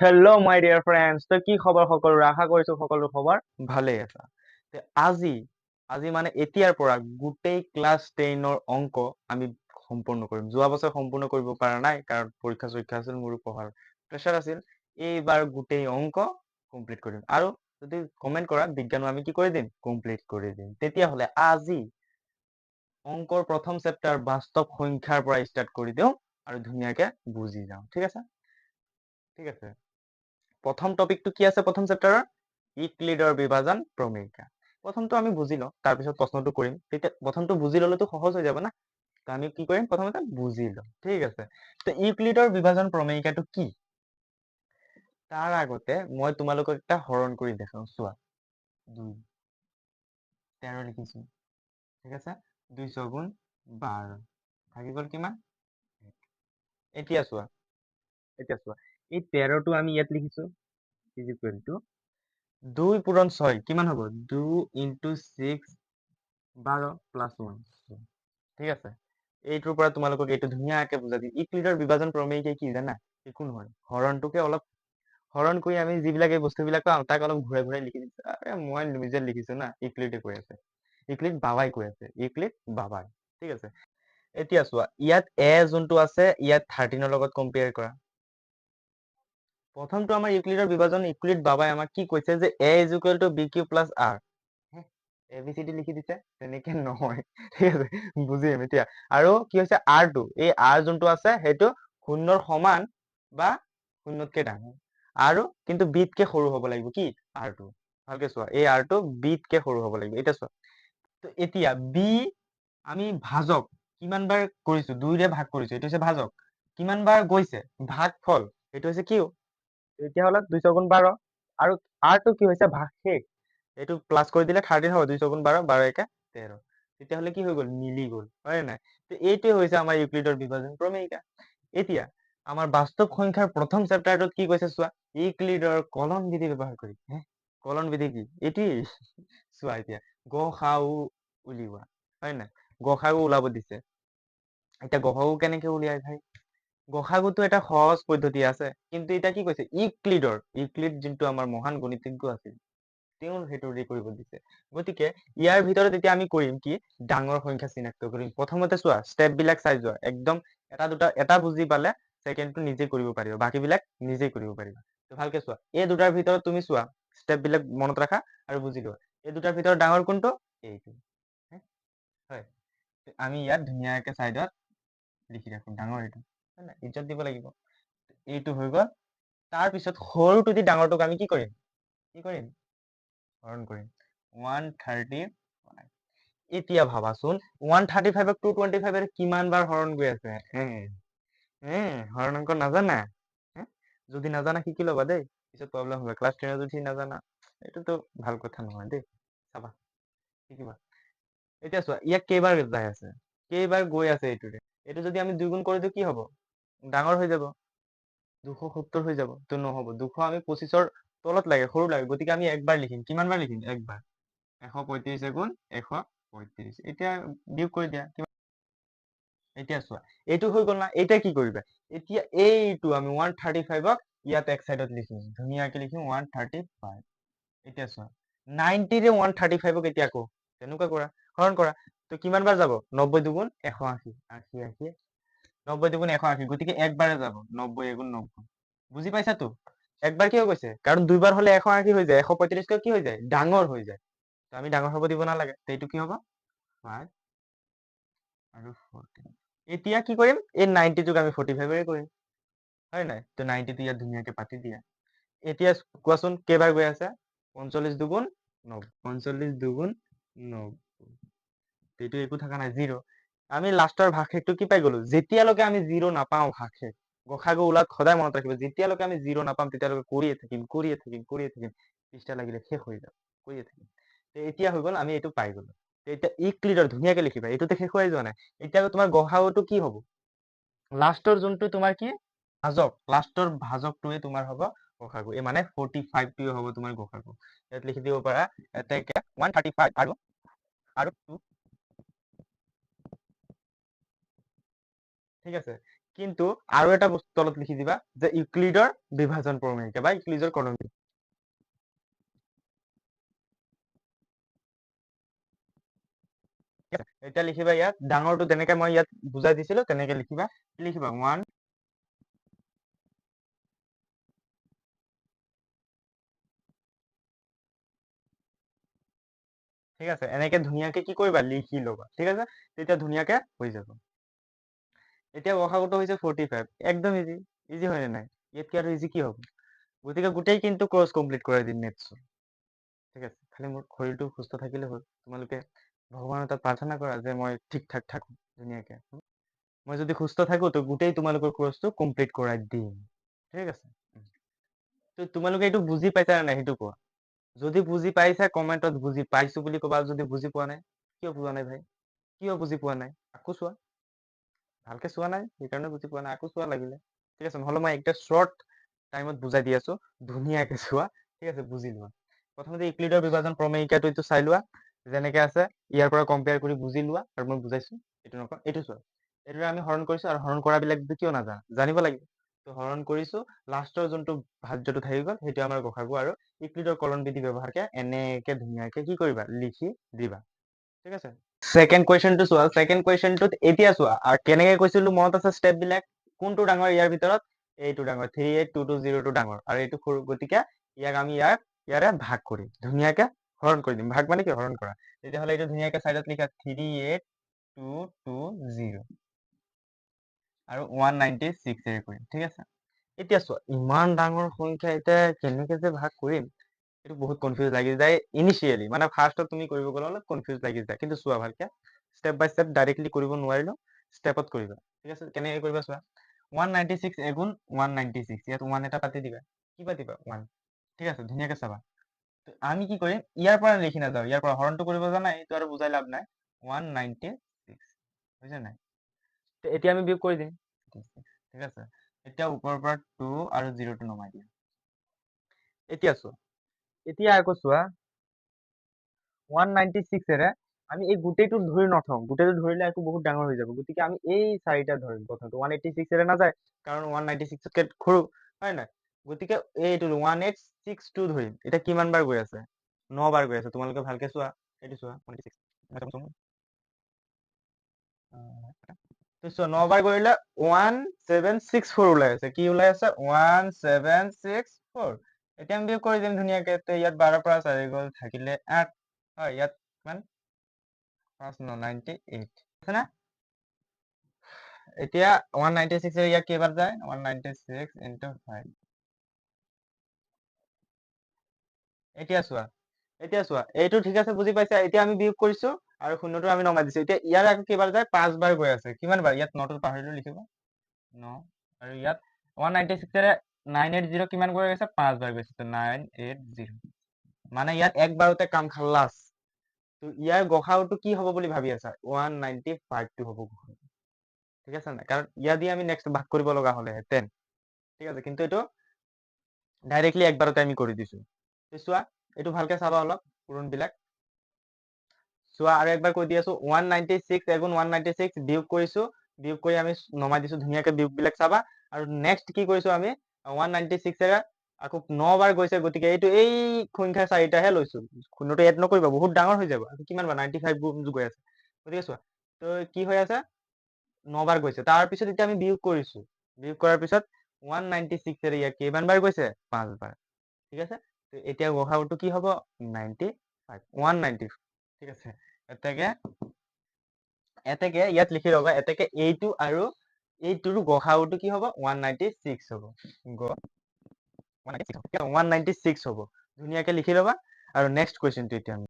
Hello' মাই dear friends, তো কি খবৰ সকলোৰে? আশা কৰিছো সকলো খবৰ ভালেই আছা। তে আজি আজি মানে এতিয়াৰ পৰা গোটেই ক্লাছ 10ৰ অংক আমি সম্পূৰ্ণ কৰিম। যোৱা বছৰ সম্পূৰ্ণ কৰিব পৰা নাই কাৰণ পৰীক্ষা চৰীক্ষা আছিল, মোৰো পঢ়াৰ প্ৰেছাৰ আছিল। এইবাৰ গোটেই অংক কমপ্লিট কৰিম আৰু যদি কমেণ্ট কৰা বিজ্ঞানো আমি কি কৰি দিম, কমপ্লিট কৰি দিম। তেতিয়াহ'লে আজি অংকৰ প্ৰথম চেপ্টাৰ বাস্তৱ সংখ্যাৰ পৰা ষ্টাৰ্ট কৰি দিওঁ আৰু ধুনীয়াকে বুজি যাওঁ। ঠিক আছে, ঠিক আছে। প্ৰথম টপিকটো কি আছে প্ৰথম চেপ্টাৰৰ? ইউক্লিডৰ বিভাজন প্ৰমেয়িকা। প্ৰথমটো আমি বুজি লওঁ, তাৰপিছত প্ৰশ্নটো কৰিম। তেতিয়া প্ৰথমটো বুজি ললেতো সহজ হৈ যাব না। তো আমি কি কৰিম, প্ৰথমতে বুজি লওঁ। ঠিক আছে, তো ইউক্লিডৰ বিভাজন প্ৰমেয়িকাটো কি? তাৰ আগতে মই তোমালোকক এটা হৰণ কৰি দেখাওঁ, চোৱা। 2 13 লিখিছো, ঠিক আছে। 2 × 4 = 12, থাকি গ'ল কিমান? এতিয়া চোৱা, এই 13টো আমি ইয়াত লিখিছো ইজ ইকুৱেল টু 2 পূৰণ 6 কিমান হ'ব? 2 × 6 12 প্লাছ 1। ঠিক আছে, এইটোৰ পৰা তোমালোকক এইটো ধুনীয়াকে বুজাই দিম। ইউক্লিডৰ বিভাজন প্ৰমেয়িকা কি জানা? একো নহয়, হৰণটোকে অলপ হৰণ কৰি আমি যিবিলাক এই বস্তুবিলাক পাওঁ তাক অলপ ঘূৰাই ঘূৰাই লিখি দিছো। আৰে মই নিজে লিখিছো না, ইউক্লিডে কৈ আছে, ইউক্লিড বাবাই কৈ আছে, ইউক্লিড বাবাই। ঠিক আছে, এতিয়া চোৱা, ইয়াত এ যোনটো আছে ইয়াত 13ৰ লগত কম্পেয়াৰ কৰা। প্ৰথমটো আমাৰ ইউক্লিডৰ বিভাজন, ইউক্লিড বাবাই আমাক কি কৈছে যে a = bq + r। ABCD লিখি দিছে, তেনেকে নহয়। ঠিক আছে, বুজিম এতিয়া। আৰু কি হৈছে r2, এই r যোনটো আছে সেইটো 0ৰ সমান বা 0তকে ডাঙৰ, আৰু কিন্তু bতকে সৰু হ'ব লাগিব। কি? r2। ভালকে চোৱা, এই r2 bতকে সৰু হ'ব লাগিব। এতিয়া চোৱা, তো এতিয়া b আমি ভাজক কিমান বাৰ কৰিছো? 2ৰে ভাগ কৰিছো, এইটো হৈছে ভাজক। কিমান বাৰ গৈছে? ভাগফল, এইটো হৈছে কিউ। তেতিয়াহ'লে 2 × 4 = 12, আৰু r2 কি হৈছে? ভাগশেষ। এইটো প্লাছ কৰি দিলে 13 হ'ব। 2 × 4 = 12, 12 × 1 = 13। তেতিয়াহ'লে কি হৈ গ'ল? মিলি গ'ল, হয় নাই? তো এইটোৱে হৈছে আমাৰ ইউক্লিডৰ বিভাজন প্ৰমেয়িকা। এতিয়া আমাৰ বাস্তৱ সংখ্যাৰ প্ৰথম চেপ্টাৰটোত কি কৈছে চোৱা, ইউক্লিডৰ কলন বিধি ব্যৱহাৰ কৰি। কলন বিধি কি? এইটোৱেই। চোৱা এতিয়া, গ সা উ উলিওৱা, হয় নাই? গসাগু ওলাব দিছে। এতিয়া গসাগু কেনেকে উলিয়াই ভাই? গসাগুটো এটা সহজ পদ্ধতি আছে, কিন্তু এতিয়া কি কৈছে, ইউক্লিড যোনটো আমাৰ মহান গণিতজ্ঞ আছিল, তেওঁ সেইটো কৰিব দিছে। গতিকে ইয়াৰ ভিতৰত এতিয়া আমি কৰিম কি, ডাঙৰ সংখ্যা চিনাক্ত কৰিম। প্ৰথমতে চোৱা, ষ্টেপ বিলাক চাই যোৱা, একদম এটা বুজি পালে ছেকেণ্ডটো নিজে কৰিব পাৰিবা, বাকী বিলাক নিজে কৰিব পাৰিবা। ভালকে চোৱা, এই দুটাৰ ভিতৰত তুমি চোৱা, ষ্টেপ বিলাক মনত ৰাখা আৰু বুজি লোৱা। এই দুটাৰ ভিতৰত ডাঙৰ কোনটো? এইটো। হয়, আমি ইয়াত ধুনীয়াকে চাইডত লিখি ৰাখো, ডাঙৰ এইটো, ইজ্জত দিব লাগিব। এইটো হৈ গ'ল। তাৰপিছত সৰুটো দি ডাঙৰটোক আমি কি কৰিম? হৰণ কৰিম। 135। এতিয়া ভাবাচোন, 135ক 225 কিমান বাৰ হৰণ গৈ আছে? হৰণ অংক নাজানা? যদি নাজানা শিকি ল'বা দেই, পিছত প্ৰব্লেম হ'ব। ক্লাছ 10 যদি নাজানা, এইটোতো ভাল কথা নহয় দেই। চাবা, শিকিবা। এতিয়া চোৱা, ইয়াক কেইবাৰ যাই আছে, কেইবাৰ গৈ আছে এইটোৰে। এইটো যদি আমি 2 গুণ কৰি দিওঁ কি হ'ব? ডাঙৰ হৈ যাব, 270 হৈ যাব। তো নহ'ব, 200 আমি 25ৰ তলত লাগে, সৰু লাগে। গতিকে আমি একবাৰ লিখিম। কিমান বাৰ লিখিম? একবাৰ। 135 গুণ 135। এতিয়া বিয়োগ কৰি দিয়া। এতিয়া চোৱা, এইটো হৈ গ'ল না। এতিয়া কি কৰিবা? এতিয়া এইটো আমি 135ক ইয়াত এক চাইডত লিখিম, ধুনীয়াকে লিখিম 135। এতিয়া চোৱা, 90ৰে 135ক এতিয়া আকৌ তেনেকুৱা কৰা, হৰণ কৰা। তো কিমান বাৰ যাব? 90 দুগুণ 180, 80 80, 90 দুগুণ 180। গতিকে একবাৰে যাব, 90 এগুণ 90। বুজি পাইছাতো? একবাৰ কিয় গৈছে? কাৰণ 2বাৰ হলে 180 হৈ যায়, 135 কি হৈ যায়? ডাঙৰ হৈ যায়। তো আমি ডাঙৰ হ'ব দিব নালাগে। তো এইটো কি হ'ব? 5 আৰু 14। এতিয়া কি কৰিম? এই 90টোক আমি 45ৰে কৰিম, হয় নাই? তো 90টো ইয়াত ধুনীয়াকে পাতি দিয়া। এতিয়া কোৱাচোন কেইবাৰ গৈ আছে? 45 দুগুণ 90, 45 দুগুণ 90। এইটো একো থকা নাই, 0। আমি লাষ্টৰ ভাগশেষটো কি পাই গলো? যেতিয়ালৈকে আমি 0 নাপাওঁ ভাগশেষ, গসাগু ওলাত সদায় মনত ৰাখিব, যেতিয়ালৈকে আমি 0 নাপাম তেতিয়ালৈকে কৰিয়ে থাকিম, কৰিয়ে থাকিম, কৰিয়ে থাকিম। পৃষ্ঠা লাগিলে শেষ হৈ যাব, কৰিয়ে থাকিম। এতিয়া হৈ গ'ল, আমি এইটো পাই গলো। এতিয়া ইউক্লিডৰ ধুনীয়াকে লিখিবা, এইটোতে শেষ হৈ যোৱা নাই। এতিয়া তোমাৰ গসাগুটো কি হ'ব? লাষ্টৰ যোনটো তোমাৰ কি ভাজক, লাষ্টৰ ভাজকটোৱে তোমাৰ হ'ব গসাগু। এই মানে 45টোৱে হ'ব তোমাৰ গসাগু। ইয়াত লিখি দিব পাৰা, এতে 135 আৰু 2। ঠিক আছে, কিন্তু আৰু এটা বস্তু তলত লিখি দিবা যে ইউক্লিডৰ বিভাজন প্ৰমেয়িকা বা ইউক্লিডৰ কলম। এতিয়া লিখিবা ইয়াত ডাঙৰটো যেনেকে মই ইয়াত বুজাই দিছিলো তেনেকে লিখিবা। লিখিবা 1 ঠিক আছে, এনেকে ধুনীয়াকে কি কৰিবা লিখি ল'বা। ঠিক আছে, তেতিয়া ধুনীয়াকে হৈ যাব। এতিয়া গসাগুটো হৈছে 45, একদম ইজি। ইজি হয় নে নাই? ইয়াতকে আৰু ইজি কি হ'ব? গতিকে গোটেই কিন্তু কোৰ্স কমপ্লিট কৰাই দিম মেথছৰ। ঠিক আছে, খালি মোৰ শৰীৰটো সুস্থ থাকিলে হ'ল। তোমালোকে ভগৱানৰ তাত প্ৰাৰ্থনা কৰা যে মই ঠিক ঠাক থাকো ধুনীয়াকে। মই যদি সুস্থ থাকো তো গোটেই তোমালোকৰ কোৰ্সটো কমপ্লিট কৰাই দিম। ঠিক আছে, তো তোমালোকে এইটো বুজি পাইছা নে নাই সেইটো কোৱা। যদি বুজি পাইছা কমেন্টত বুজি পাইছো বুলি কবা, যদি বুজি পোৱা নাই কিয় পোৱা নাই ভাই, কিয় বুজি পোৱা নাই আকৌ চোৱা। ভালকে চোৱা নাই সেইকাৰণে বুজি পোৱা নাই, আকৌ চোৱা লাগিলে। ঠিক আছে, নহ'লে মই একটা শ্বৰ্ট টাইমত বুজাই দি আছো, ধুনীয়াকে চোৱা। ঠিক আছে, বুজি লোৱা। প্ৰথমতে ইউক্লিডৰ বিভাজন প্ৰমেয়িকাটো এইটো চাই লোৱা যেনেকে আছে, ইয়াৰ পৰা কম্পেয়াৰ কৰি বুজি লোৱা। আৰু মই বুজাইছো এইটো নকৰা, এইটো চোৱা। এইটোৰে আমি হৰণ কৰিছো আৰু হৰণ কৰাবিলাক কিয় নাজানো জানিব লাগিব। তো হৰণ কৰিছো, লাষ্টৰ যোনটো ভাজ্যটো থাকি গ'ল সেইটো আমাৰ গসাগু, আৰু ইউক্লিডৰ কলন বিধি ব্যৱহাৰকে এনেকে ধুনীয়াকে কি কৰিবা লিখি দিবা। ঠিক আছে, সেকেন্ড কুৱেশ্যনটো চোৱা। সেকেন্ড কুৱেশ্যনটোত এতিয়া চোৱা আৰু কেনেকে কৈছিলো মনত আছে ষ্টেপ বিলাক, কোনটো ডাঙৰ ইয়াৰ ভিতৰত, এইটো ডাঙৰ 38220 ডাঙৰ আৰু এইটো সৰু, গতিকে ইয়াক আমি ইয়াৰে ভাগ কৰি ধুনীয়াকে হৰণ কৰি দিম। ভাগ মানে কি হৰণ কৰা। তেতিয়াহ'লে এইটো ধুনীয়াকে চাইডত লিখা 38220 আৰু 196 এৰে কৰিম। ঠিক আছে, এতিয়া চোৱা ইমান ডাঙৰ সংখ্যা এতিয়া কেনেকে যে ভাগ কৰিম, এইটো বহুত কনফিউজ লাগি যায় ইনিচিয়েলি, মানে ফাৰ্ষ্টত তুমি কৰিব গ'লে অলপ কনফিউজ লাগি যায়। কিন্তু চোৱা ভালকে, ষ্টেপ বাই ষ্টেপ ডাইৰেক্টলি কৰিব নোৱাৰিলেও ষ্টেপত কৰিবা। ঠিক আছে, কেনেকে কৰিবা চোৱা। 196 এগুণ 196, ইয়াত 1 এটা পাতি দিবা। কি পাতিবা 1। ঠিক আছে, ধুনীয়াকে চাবা। আমি কি কৰিম, ইয়াৰ পৰা লিখি নাযাওঁ, ইয়াৰ পৰা হৰণটো কৰিব জানাই, এইটো আৰু বুজাই লাভ নাই। 196 বুজিছা নাই। এতিয়া আমি বিয়োগ কৰি দিম। ঠিক আছে, এতিয়া ওপৰৰ পৰা 2 আৰু 0টো নমাই দিয়া। এতিয়া চোৱা, এতিয়া আকৌ চোৱা 196 এৰে আমি এই গোটেইটো ধৰি নথওঁ, গোটেইটো ধৰিলে আকৌ বহুত ডাঙৰ হৈ যাব। গতিকে আমি এই চাৰিটা ধৰিম। প্ৰথমটো 186 এৰে নাযায়, কাৰণ 196কে সৰু হয় নাই। গতিকে এইটো 1862 ধৰিম। এতিয়া কিমান বাৰ গৈ আছে, 9 বাৰ গৈ আছে। তোমালোকে ভালকে চোৱা, এইটো চোৱা 196 তো চোৱা 9 বাৰ কৰিলে 1764 ওলাই আছে। কি ওলাই আছে 1764। এতিয়া আমি বিয়োগ কৰি দিম ধুনীয়াকে। ইয়াত 12 পৰা 4 গ'ল, থাকিলে 8। হয়, ইয়াত কিমান 5 9 98 আছে না। এতিয়া 196 ইয়াত কেইবাৰ যায়, 196 into 5। এতিয়া চোৱা এইটো ঠিক আছে, বুজি পাইছা। এতিয়া আমি বিয়োগ কৰিছো আৰু শূন্যটো আমি নমাই দিছো। এতিয়া ইয়াৰ আকৌ কেইবাৰ যায়, 5 বাৰ গৈ আছে। কিমান বাৰ, ইয়াত 9টো পাহৰিলো লিখিব 9, আৰু ইয়াত 196 এৰে 980 কিমান বাৰ গৈছে, 5 বাৰ গৈছে। 980 মানে ইয়াত একবাৰতে কাম খালাস। তো ইয়াৰ গসাউটো কি হ'ব বুলি ভাবি আছা, 195টো হ'ব গসাউ। ঠিক আছে নাই, কাৰণ ইয়াৰ দি আমি নেক্সট ভাগ কৰিব লগা হ'লেহেঁতেন। ঠিক আছে, কিন্তু এইটো ডাইৰেক্টলি একবাৰতে আমি কৰি দিছো। চোৱা এইটো ভালকে চাবা অলপ পূৰণবিলাক চোৱা। আৰু একবাৰ কৈ দি আছো, 196 এগুণ 196 বিয়োগ কৰিছো, বিয়োগ কৰি আমি নমাই দিছো। ধুনীয়াকে বিয়োগবিলাক চাবা। আৰু নেক্সট কি কৰিছো আমি 196 এৰে আকৌ 9 বাৰ গৈছে। গতিকে এইটো এই সংখ্যা চাৰিটাহে লৈছো, শূন্যটো এড নকৰিবা, বহুত ডাঙৰ হৈ যাব। কিমান বাৰ 95 গৈ আছে। গতিকে চোৱা, তো কি হৈ আছে 9 বাৰ গৈছে। তাৰ পিছত এতিয়া আমি বিয়োগ কৰিছো, বিয়োগ কৰাৰ পিছত 196 এৰে ইয়াত কিমান বাৰ গৈছে, 5 বাৰ। ঠিক আছে, এতিয়া গসাউটো কি হ'ব 95 195। ঠিক আছে, এতেকে ইয়াত লিখি ল'বা। এতেকে এইটো আৰু এইটোৰ গসাউটো কি হ'ব 196 হ'ব। 196 হ'ব, ধুনীয়াকে লিখি ল'বা। আৰু নেক্সট কুৱেশ্যনটো এতিয়া